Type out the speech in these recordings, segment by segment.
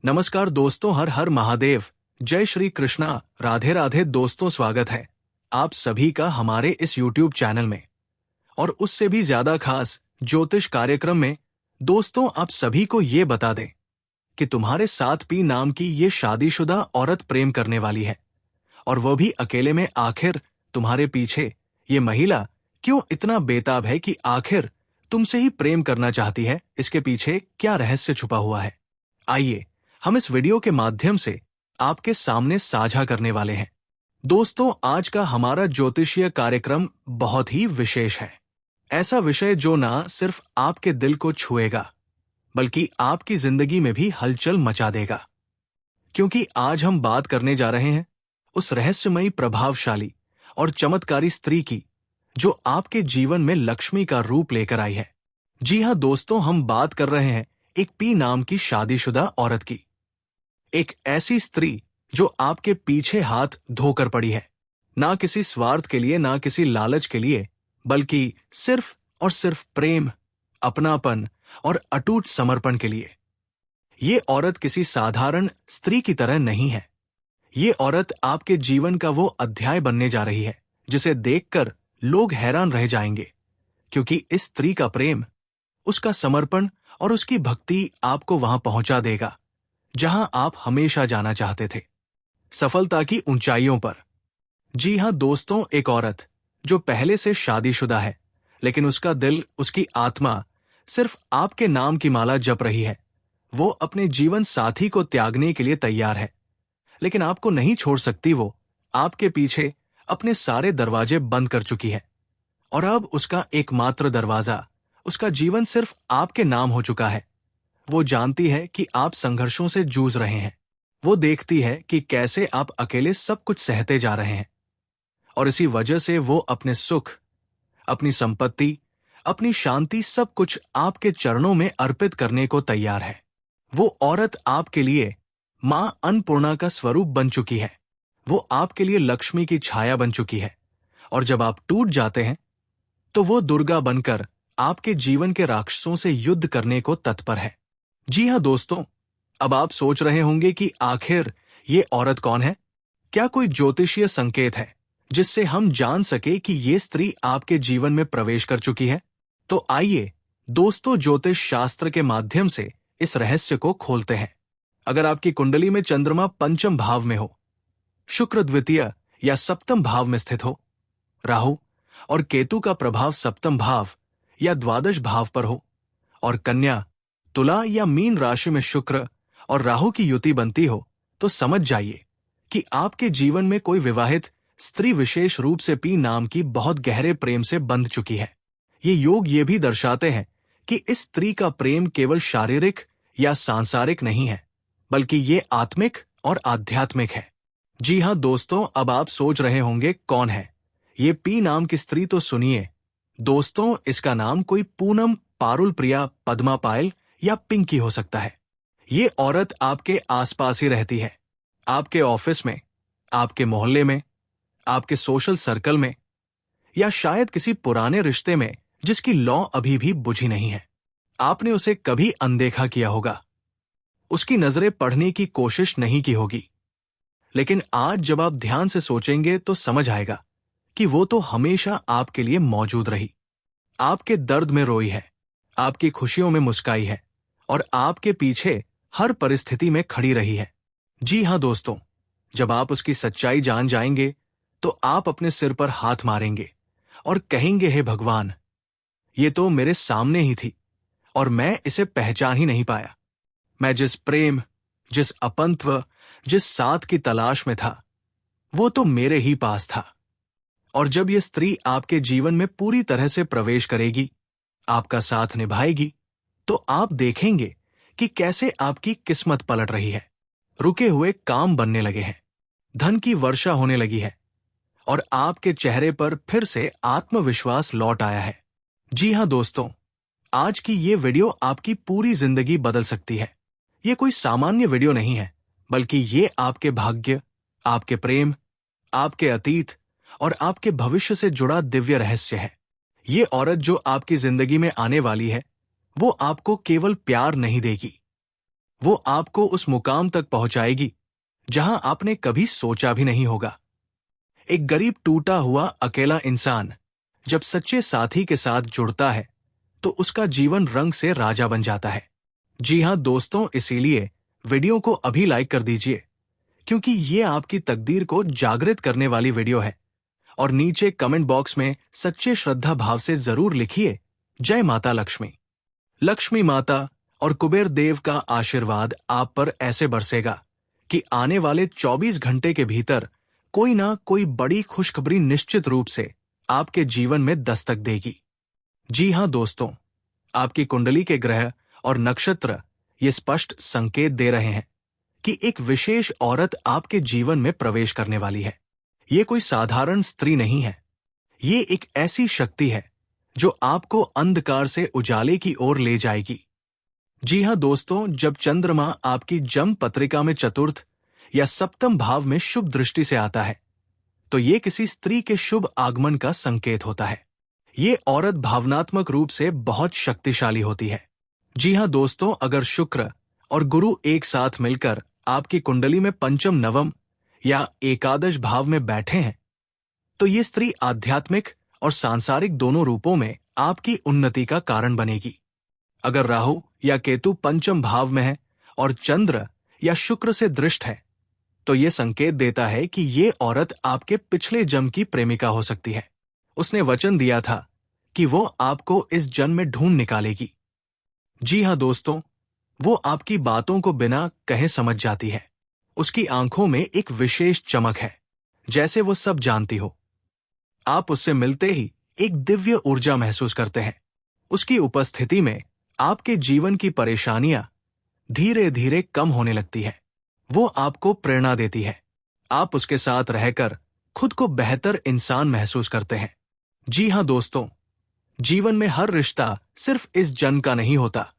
नमस्कार दोस्तों, हर हर महादेव। जय श्री कृष्णा, राधे राधे। दोस्तों, स्वागत है आप सभी का हमारे इस YouTube चैनल में और उससे भी ज्यादा खास ज्योतिष कार्यक्रम में। दोस्तों, आप सभी को ये बता दें कि तुम्हारे साथ पी नाम की ये शादीशुदा औरत प्रेम करने वाली है, और वो भी अकेले में। आखिर तुम्हारे पीछे ये महिला क्यों इतना बेताब है कि आखिर तुमसे ही प्रेम करना चाहती है? इसके पीछे क्या रहस्य छुपा हुआ है? आइए हम इस वीडियो के माध्यम से आपके सामने साझा करने वाले हैं। दोस्तों, आज का हमारा ज्योतिषीय कार्यक्रम बहुत ही विशेष है। ऐसा विषय जो ना सिर्फ आपके दिल को छुएगा बल्कि आपकी जिंदगी में भी हलचल मचा देगा, क्योंकि आज हम बात करने जा रहे हैं उस रहस्यमयी, प्रभावशाली और चमत्कारी स्त्री की जो आपके जीवन में लक्ष्मी का रूप लेकर आई है। जी हां दोस्तों, हम बात कर रहे हैं एक पी नाम की शादीशुदा औरत की। एक ऐसी स्त्री जो आपके पीछे हाथ धोकर पड़ी है, ना किसी स्वार्थ के लिए, ना किसी लालच के लिए, बल्कि सिर्फ और सिर्फ प्रेम, अपनापन और अटूट समर्पण के लिए। ये औरत किसी साधारण स्त्री की तरह नहीं है। ये औरत आपके जीवन का वो अध्याय बनने जा रही है जिसे देखकर लोग हैरान रह जाएंगे, क्योंकि इस स्त्री का प्रेम, उसका समर्पण और उसकी भक्ति आपको वहां पहुंचा देगा जहां आप हमेशा जाना चाहते थे, सफलता की ऊंचाइयों पर। जी हां दोस्तों, एक औरत जो पहले से शादीशुदा है, लेकिन उसका दिल, उसकी आत्मा सिर्फ आपके नाम की माला जप रही है। वो अपने जीवन साथी को त्यागने के लिए तैयार है, लेकिन आपको नहीं छोड़ सकती। वो आपके पीछे अपने सारे दरवाजे बंद कर चुकी है, और अब उसका एकमात्र दरवाजा, उसका जीवन सिर्फ आपके नाम हो चुका है। वो जानती है कि आप संघर्षों से जूझ रहे हैं। वो देखती है कि कैसे आप अकेले सब कुछ सहते जा रहे हैं, और इसी वजह से वो अपने सुख, अपनी संपत्ति, अपनी शांति, सब कुछ आपके चरणों में अर्पित करने को तैयार है। वो औरत आपके लिए मां अन्नपूर्णा का स्वरूप बन चुकी है। वो आपके लिए लक्ष्मी की छाया बन चुकी है, और जब आप टूट जाते हैं तो वो दुर्गा बनकर आपके जीवन के राक्षसों से युद्ध करने को तत्पर है। जी हां दोस्तों, अब आप सोच रहे होंगे कि आखिर ये औरत कौन है? क्या कोई ज्योतिषीय संकेत है जिससे हम जान सके कि ये स्त्री आपके जीवन में प्रवेश कर चुकी है? तो आइए दोस्तों, ज्योतिष शास्त्र के माध्यम से इस रहस्य को खोलते हैं। अगर आपकी कुंडली में चंद्रमा पंचम भाव में हो, शुक्र द्वितीय या सप्तम भाव में स्थित हो, राहु और केतु का प्रभाव सप्तम भाव या द्वादश भाव पर हो, और कन्या, तुला या मीन राशि में शुक्र और राहु की युति बनती हो, तो समझ जाइए कि आपके जीवन में कोई विवाहित स्त्री विशेष रूप से पी नाम की बहुत गहरे प्रेम से बंध चुकी है। ये योग ये भी दर्शाते हैं कि इस स्त्री का प्रेम केवल शारीरिक या सांसारिक नहीं है, बल्कि ये आत्मिक और आध्यात्मिक है। जी हां दोस्तों, अब आप सोच रहे होंगे कौन है ये पी नाम की स्त्री? तो सुनिए दोस्तों, इसका नाम कोई पूनम, पारुल प्रिया, पद्मा पायल या पिंकी हो सकता है। ये औरत आपके आसपास ही रहती है, आपके ऑफिस में, आपके मोहल्ले में, आपके सोशल सर्कल में, या शायद किसी पुराने रिश्ते में जिसकी लौ अभी भी बुझी नहीं है। आपने उसे कभी अनदेखा किया होगा, उसकी नजरें पढ़ने की कोशिश नहीं की होगी, लेकिन आज जब आप ध्यान से सोचेंगे तो समझ आएगा कि वो तो हमेशा आपके लिए मौजूद रही। आपके दर्द में रोई है, आपकी खुशियों में मुस्काई है, और आपके पीछे हर परिस्थिति में खड़ी रही है। जी हां दोस्तों, जब आप उसकी सच्चाई जान जाएंगे तो आप अपने सिर पर हाथ मारेंगे और कहेंगे, हे भगवान, ये तो मेरे सामने ही थी और मैं इसे पहचान ही नहीं पाया। मैं जिस प्रेम, जिस अपंत्व, जिस साथ की तलाश में था, वो तो मेरे ही पास था। और जब ये स्त्री आपके जीवन में पूरी तरह से प्रवेश करेगी, आपका साथ निभाएगी, तो आप देखेंगे कि कैसे आपकी किस्मत पलट रही है। रुके हुए काम बनने लगे हैं, धन की वर्षा होने लगी है, और आपके चेहरे पर फिर से आत्मविश्वास लौट आया है। जी हां दोस्तों, आज की ये वीडियो आपकी पूरी जिंदगी बदल सकती है। ये कोई सामान्य वीडियो नहीं है, बल्कि ये आपके भाग्य, आपके प्रेम, आपके अतीत और आपके भविष्य से जुड़ा दिव्य रहस्य है। ये औरत जो आपकी जिंदगी में आने वाली है, वो आपको केवल प्यार नहीं देगी, वो आपको उस मुकाम तक पहुंचाएगी जहां आपने कभी सोचा भी नहीं होगा। एक गरीब टूटा हुआ अकेला इंसान जब सच्चे साथी के साथ जुड़ता है तो उसका जीवन रंग से राजा बन जाता है। जी हां दोस्तों, इसीलिए वीडियो को अभी लाइक कर दीजिए, क्योंकि ये आपकी तकदीर को जागृत करने वाली वीडियो है। और नीचे कमेंट बॉक्स में सच्चे श्रद्धा भाव से जरूर लिखिए, जय माता लक्ष्मी। लक्ष्मी माता और कुबेर देव का आशीर्वाद आप पर ऐसे बरसेगा कि आने वाले 24 घंटे के भीतर कोई ना कोई बड़ी खुशखबरी निश्चित रूप से आपके जीवन में दस्तक देगी। जी हां दोस्तों, आपकी कुंडली के ग्रह और नक्षत्र ये स्पष्ट संकेत दे रहे हैं कि एक विशेष औरत आपके जीवन में प्रवेश करने वाली है। ये कोई साधारण स्त्री नहीं है। ये एक ऐसी शक्ति है जो आपको अंधकार से उजाले की ओर ले जाएगी। जी हां दोस्तों, जब चंद्रमा आपकी जन्म पत्रिका में चतुर्थ या सप्तम भाव में शुभ दृष्टि से आता है तो ये किसी स्त्री के शुभ आगमन का संकेत होता है। ये औरत भावनात्मक रूप से बहुत शक्तिशाली होती है। जी हां दोस्तों, अगर शुक्र और गुरु एक साथ मिलकर आपकी कुंडली में पंचम, नवम या एकादश भाव में बैठे हैं तो ये स्त्री आध्यात्मिक और सांसारिक दोनों रूपों में आपकी उन्नति का कारण बनेगी। अगर राहु या केतु पंचम भाव में है और चंद्र या शुक्र से दृष्ट है तो ये संकेत देता है कि ये औरत आपके पिछले जन्म की प्रेमिका हो सकती है। उसने वचन दिया था कि वो आपको इस जन्म में ढूंढ निकालेगी। जी हां दोस्तों, वो आपकी बातों को बिना कहे समझ जाती है। उसकी आंखों में एक विशेष चमक है, जैसे वो सब जानती हो। आप उससे मिलते ही एक दिव्य ऊर्जा महसूस करते हैं। उसकी उपस्थिति में आपके जीवन की परेशानियां धीरे धीरे कम होने लगती है। वो आपको प्रेरणा देती है। आप उसके साथ रहकर खुद को बेहतर इंसान महसूस करते हैं। जी हां दोस्तों, जीवन में हर रिश्ता सिर्फ इस जन्म का नहीं होता।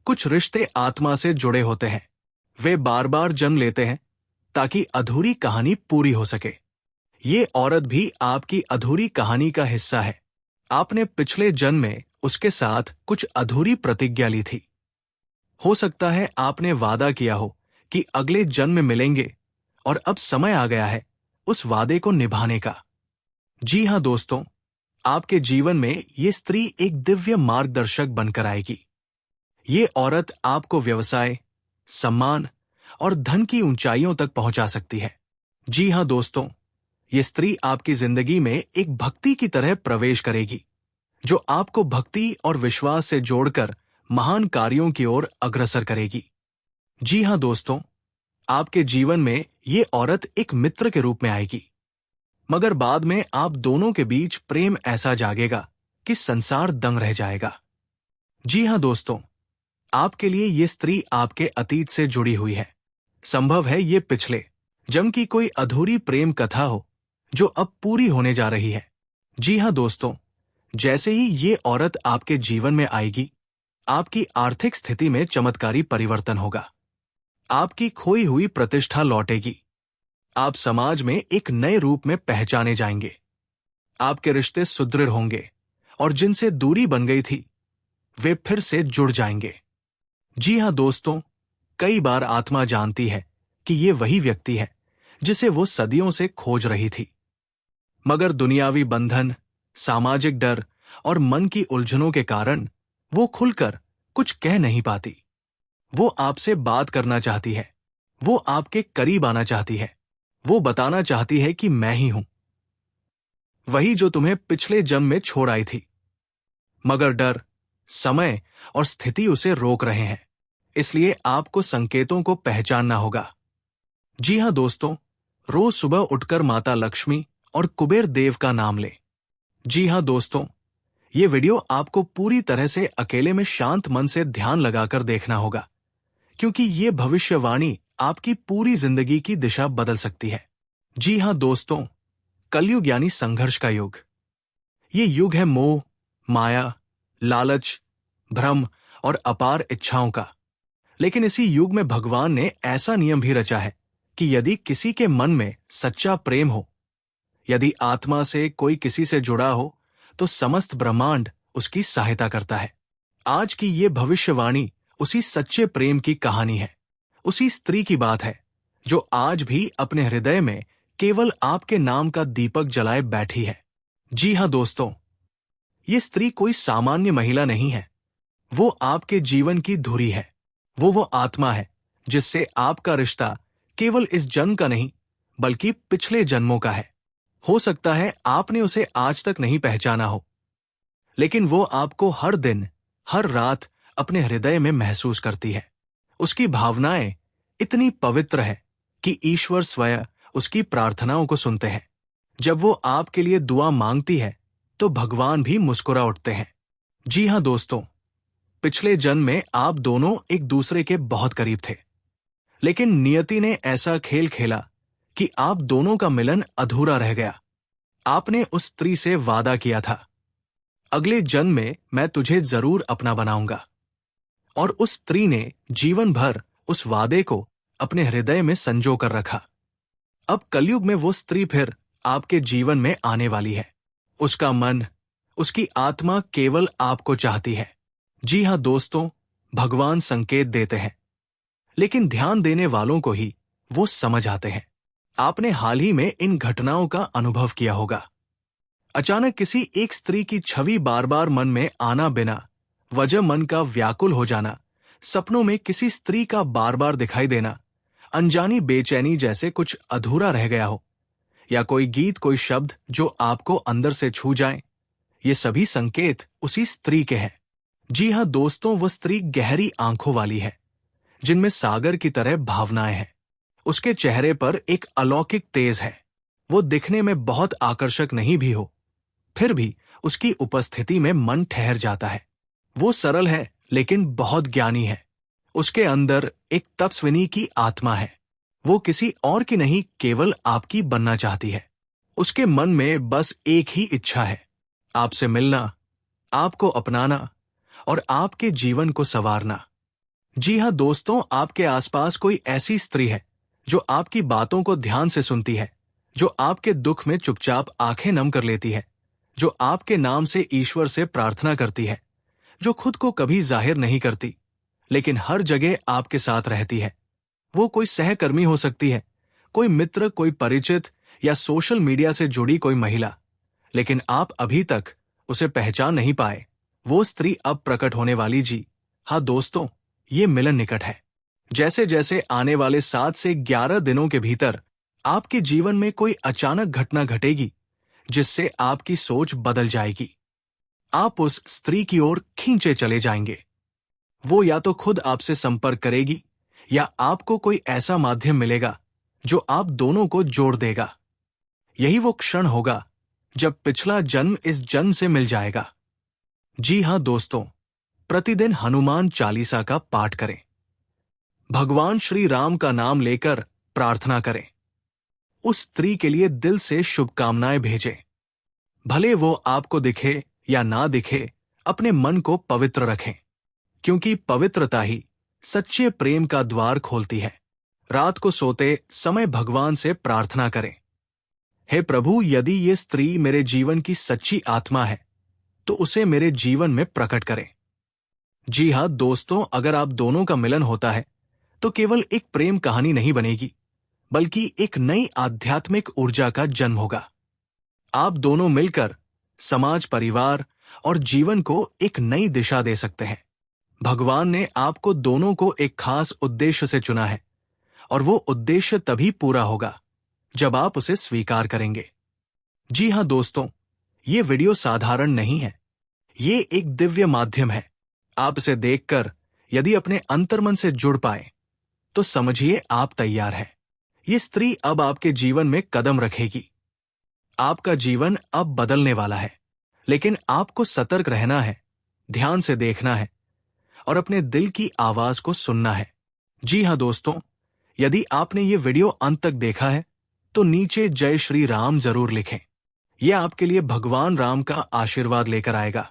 कुछ रिश्ते आत्मा से जुड़े होते हैं। वे बार बार जन्म लेते हैं ताकि अधूरी कहानी पूरी हो सके। ये औरत भी आपकी अधूरी कहानी का हिस्सा है। आपने पिछले जन्म में उसके साथ कुछ अधूरी प्रतिज्ञा ली थी। हो सकता है आपने वादा किया हो कि अगले जन्म में मिलेंगे और अब समय आ गया है उस वादे को निभाने का। जी हां दोस्तों, आपके जीवन में ये स्त्री एक दिव्य मार्गदर्शक बनकर आएगी। ये औरत आपको व्यवसाय, सम्मान और धन की ऊंचाइयों तक पहुंचा सकती है। जी हां दोस्तों, ये स्त्री आपकी जिंदगी में एक भक्ति की तरह प्रवेश करेगी, जो आपको भक्ति और विश्वास से जोड़कर महान कार्यों की ओर अग्रसर करेगी। जी हां दोस्तों, आपके जीवन में ये औरत एक मित्र के रूप में आएगी, मगर बाद में आप दोनों के बीच प्रेम ऐसा जागेगा कि संसार दंग रह जाएगा। जी हां दोस्तों, आपके लिए ये स्त्री आपके अतीत से जुड़ी हुई है। संभव है ये पिछले जन्म की कोई अधूरी प्रेम कथा हो जो अब पूरी होने जा रही है। जी हां दोस्तों, जैसे ही ये औरत आपके जीवन में आएगी, आपकी आर्थिक स्थिति में चमत्कारी परिवर्तन होगा। आपकी खोई हुई प्रतिष्ठा लौटेगी। आप समाज में एक नए रूप में पहचाने जाएंगे। आपके रिश्ते सुदृढ़ होंगे और जिनसे दूरी बन गई थी वे फिर से जुड़ जाएंगे। जी हां दोस्तों, कई बार आत्मा जानती है कि ये वही व्यक्ति है जिसे वो सदियों से खोज रही थी, मगर दुनियावी बंधन, सामाजिक डर और मन की उलझनों के कारण वो खुलकर कुछ कह नहीं पाती। वो आपसे बात करना चाहती है। वो आपके करीब आना चाहती है। वो बताना चाहती है कि मैं ही हूं, वही जो तुम्हें पिछले जन्म में छोड़ आई थी। मगर डर, समय और स्थिति उसे रोक रहे हैं। इसलिए आपको संकेतों को पहचानना होगा। जी हां दोस्तों, रोज सुबह उठकर माता लक्ष्मी और कुबेर देव का नाम लें। जी हां दोस्तों, ये वीडियो आपको पूरी तरह से अकेले में शांत मन से ध्यान लगाकर देखना होगा, क्योंकि ये भविष्यवाणी आपकी पूरी जिंदगी की दिशा बदल सकती है। जी हां दोस्तों, कलयुग यानी संघर्ष का युग। ये युग है मोह, माया, लालच, भ्रम और अपार इच्छाओं का। लेकिन इसी युग में भगवान ने ऐसा नियम भी रचा है कि यदि किसी के मन में सच्चा प्रेम हो, यदि आत्मा से कोई किसी से जुड़ा हो, तो समस्त ब्रह्मांड उसकी सहायता करता है। आज की ये भविष्यवाणी उसी सच्चे प्रेम की कहानी है। उसी स्त्री की बात है जो आज भी अपने हृदय में केवल आपके नाम का दीपक जलाए बैठी है। जी हाँ दोस्तों, ये स्त्री कोई सामान्य महिला नहीं है। वो आपके जीवन की धुरी है। वो आत्मा है जिससे आपका रिश्ता केवल इस जन्म का नहीं बल्कि पिछले जन्मों का है। हो सकता है आपने उसे आज तक नहीं पहचाना हो, लेकिन वो आपको हर दिन, हर रात अपने हृदय में महसूस करती है। उसकी भावनाएं इतनी पवित्र है कि ईश्वर स्वयं उसकी प्रार्थनाओं को सुनते हैं। जब वो आपके लिए दुआ मांगती है तो भगवान भी मुस्कुरा उठते हैं। जी हाँ दोस्तों, पिछले जन्म में आप दोनों एक दूसरे के बहुत करीब थे, लेकिन नियति ने ऐसा खेल खेला कि आप दोनों का मिलन अधूरा रह गया। आपने उस स्त्री से वादा किया था, अगले जन्म में मैं तुझे जरूर अपना बनाऊंगा, और उस स्त्री ने जीवन भर उस वादे को अपने हृदय में संजो कर रखा। अब कलयुग में वो स्त्री फिर आपके जीवन में आने वाली है। उसका मन, उसकी आत्मा केवल आपको चाहती है। जी हाँ दोस्तों, भगवान संकेत देते हैं, लेकिन ध्यान देने वालों को ही वो समझ आते हैं। आपने हाल ही में इन घटनाओं का अनुभव किया होगा। अचानक किसी एक स्त्री की छवि बार बार मन में आना, बिना वजह मन का व्याकुल हो जाना, सपनों में किसी स्त्री का बार बार दिखाई देना, अनजानी बेचैनी जैसे कुछ अधूरा रह गया हो, या कोई गीत, कोई शब्द जो आपको अंदर से छू जाए। ये सभी संकेत उसी स्त्री के हैं। जी हाँ दोस्तों, वो स्त्री गहरी आंखों वाली है जिनमें सागर की तरह भावनाएं हैं। उसके चेहरे पर एक अलौकिक तेज है। वो दिखने में बहुत आकर्षक नहीं भी हो, फिर भी उसकी उपस्थिति में मन ठहर जाता है। वो सरल है लेकिन बहुत ज्ञानी है। उसके अंदर एक तपस्विनी की आत्मा है। वो किसी और की नहीं, केवल आपकी बनना चाहती है। उसके मन में बस एक ही इच्छा है, आपसे मिलना, आपको अपनाना और आपके जीवन को संवारना। जी हाँ दोस्तों, आपके आसपास कोई ऐसी स्त्री है जो आपकी बातों को ध्यान से सुनती है, जो आपके दुख में चुपचाप आंखें नम कर लेती है, जो आपके नाम से ईश्वर से प्रार्थना करती है, जो खुद को कभी जाहिर नहीं करती लेकिन हर जगह आपके साथ रहती है। वो कोई सहकर्मी हो सकती है, कोई मित्र, कोई परिचित या सोशल मीडिया से जुड़ी कोई महिला, लेकिन आप अभी तक उसे पहचान नहीं पाए। वो स्त्री अब प्रकट होने वाली। जी हाँ दोस्तों, ये मिलन निकट है। जैसे जैसे आने वाले 7 से 11 दिनों के भीतर आपके जीवन में कोई अचानक घटना घटेगी जिससे आपकी सोच बदल जाएगी। आप उस स्त्री की ओर खींचे चले जाएंगे। वो या तो खुद आपसे संपर्क करेगी या आपको कोई ऐसा माध्यम मिलेगा जो आप दोनों को जोड़ देगा। यही वो क्षण होगा जब पिछला जन्म इस जन्म से मिल जाएगा। जी हाँ दोस्तों, प्रतिदिन हनुमान चालीसा का पाठ करें। भगवान श्री राम का नाम लेकर प्रार्थना करें। उस स्त्री के लिए दिल से शुभकामनाएं भेजें। भले वो आपको दिखे या ना दिखे, अपने मन को पवित्र रखें, क्योंकि पवित्रता ही सच्चे प्रेम का द्वार खोलती है। रात को सोते समय भगवान से प्रार्थना करें, हे प्रभु, यदि ये स्त्री मेरे जीवन की सच्ची आत्मा है तो उसे मेरे जीवन में प्रकट करें। जी हाँ दोस्तों, अगर आप दोनों का मिलन होता है तो केवल एक प्रेम कहानी नहीं बनेगी, बल्कि एक नई आध्यात्मिक ऊर्जा का जन्म होगा। आप दोनों मिलकर समाज, परिवार और जीवन को एक नई दिशा दे सकते हैं। भगवान ने आपको दोनों को एक खास उद्देश्य से चुना है, और वो उद्देश्य तभी पूरा होगा जब आप उसे स्वीकार करेंगे। जी हाँ दोस्तों, ये वीडियो साधारण नहीं है, ये एक दिव्य माध्यम है। आप इसे देखकर यदि अपने अंतर्मन से जुड़ पाए तो समझिए आप तैयार हैं। ये स्त्री अब आपके जीवन में कदम रखेगी। आपका जीवन अब बदलने वाला है, लेकिन आपको सतर्क रहना है, ध्यान से देखना है और अपने दिल की आवाज को सुनना है। जी हाँ दोस्तों, यदि आपने ये वीडियो अंत तक देखा है तो नीचे जय श्री राम जरूर लिखें। यह आपके लिए भगवान राम का आशीर्वाद लेकर आएगा।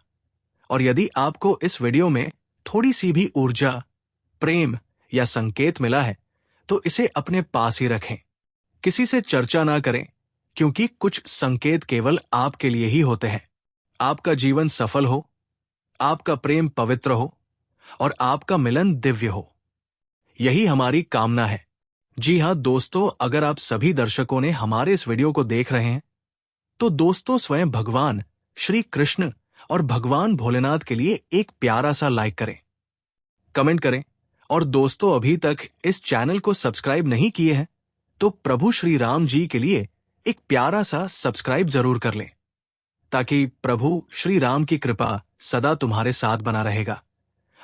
और यदि आपको इस वीडियो में थोड़ी सी भी ऊर्जा, प्रेम या संकेत मिला है तो इसे अपने पास ही रखें। किसी से चर्चा ना करें, क्योंकि कुछ संकेत केवल आपके लिए ही होते हैं। आपका जीवन सफल हो, आपका प्रेम पवित्र हो और आपका मिलन दिव्य हो, यही हमारी कामना है। जी हाँ दोस्तों, अगर आप सभी दर्शकों ने हमारे इस वीडियो को देख रहे हैं तो दोस्तों स्वयं भगवान श्री कृष्ण और भगवान भोलेनाथ के लिए एक प्यारा सा लाइक करें, कमेंट करें, और दोस्तों अभी तक इस चैनल को सब्सक्राइब नहीं किए हैं तो प्रभु श्री राम जी के लिए एक प्यारा सा सब्सक्राइब जरूर कर लें, ताकि प्रभु श्री राम की कृपा सदा तुम्हारे साथ बना रहेगा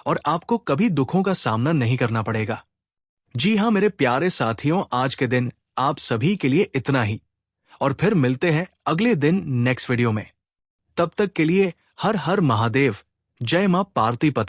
और आपको कभी दुखों का सामना नहीं करना पड़ेगा। जी हाँ मेरे प्यारे साथियों, आज के दिन आप सभी के लिए इतना ही, और फिर मिलते हैं अगले दिन नेक्स्ट वीडियो में। तब तक के लिए हर हर महादेव, जय मां पार्वती पति।